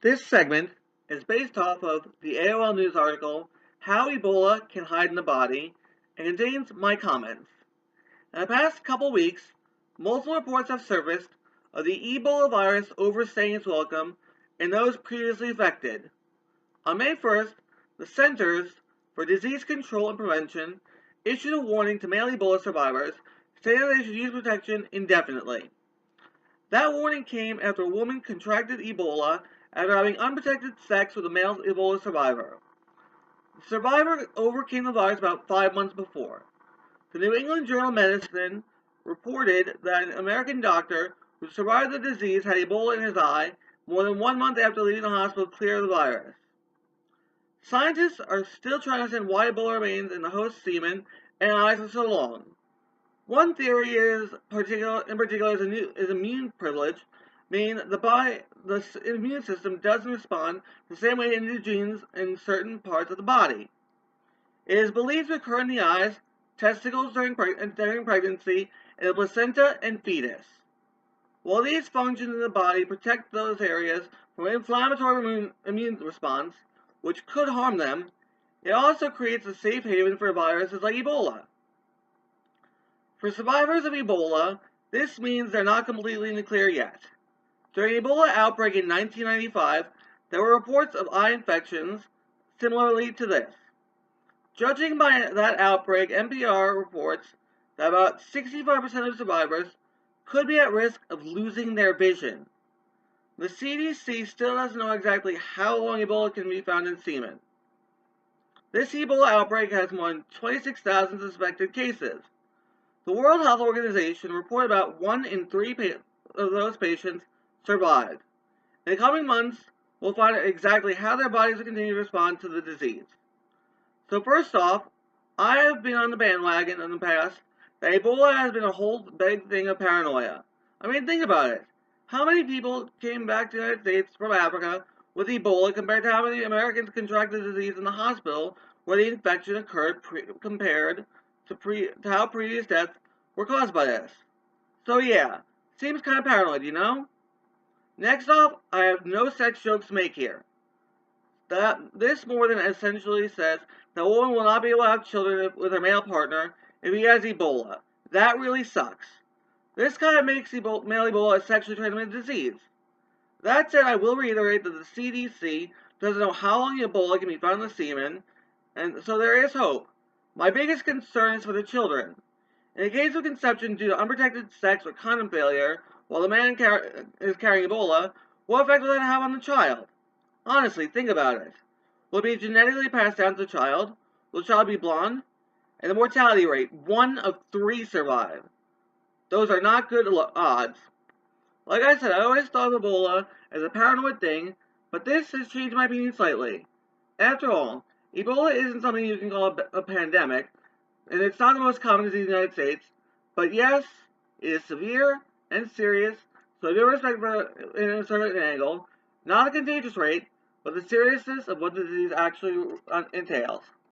This segment is based off of the AOL News article, How Ebola Can Hide in the Body, and contains my comments. In the past couple weeks, multiple reports have surfaced of the Ebola virus overstaying its welcome in those previously infected. On May 1st, the Centers for Disease Control and Prevention issued a warning to male Ebola survivors, saying that they should use protection indefinitely. That warning came after a woman contracted Ebola after having unprotected sex with a male Ebola survivor. The survivor overcame the virus about 5 months before. The New England Journal of Medicine reported that an American doctor who survived the disease had Ebola in his eye more than 1 month after leaving the hospital to clear the virus. Scientists are still trying to understand why Ebola remains in the host's semen and eyes for so long. One theory is immune privilege, meaning the immune system doesn't respond the same way to genes in certain parts of the body. It is believed to occur in the eyes, testicles during pregnancy, and the placenta and fetus. While these functions in the body protect those areas from inflammatory immune response, which could harm them, it also creates a safe haven for viruses like Ebola. For survivors of Ebola, this means they're not completely in the clear yet. During the Ebola outbreak in 1995, there were reports of eye infections similarly to this. Judging by that outbreak, NPR reports that about 65% of survivors could be at risk of losing their vision. The CDC still doesn't know exactly how long Ebola can be found in semen. This Ebola outbreak has more than 26,000 suspected cases. The World Health Organization reported about 1 in 3 of those patients survived. In the coming months, we'll find out exactly how their bodies will continue to respond to the disease. So first off, I have been on the bandwagon in the past that Ebola has been a whole big thing of paranoia. I mean, think about it. How many people came back to the United States from Africa with Ebola compared to how many Americans contracted the disease in the hospital where the infection occurred compared to how previous deaths were caused by this? So yeah, seems kind of paranoid, you know? Next off, I have no sex jokes to make here. This more than essentially says that a woman will not be able to have children with her male partner if he has Ebola. That really sucks. This kind of makes male Ebola a sexually transmitted disease. That said, I will reiterate that the CDC doesn't know how long Ebola can be found in the semen, and so there is hope. My biggest concern is for the children. In the case of conception due to unprotected sex or condom failure, while the man is carrying Ebola, what effect will that have on the child? Honestly, think about it. Will it be genetically passed down to the child? Will the child be blonde? And the mortality rate, 1 of 3 survive. Those are not good odds. Like I said, I always thought of Ebola as a paranoid thing, but this has changed my opinion slightly. After all, Ebola isn't something you can call a pandemic, and it's not the most common disease in the United States, but yes, it is severe and serious, so I do respect for it in a certain angle, not a contagious rate, but the seriousness of what the disease actually entails.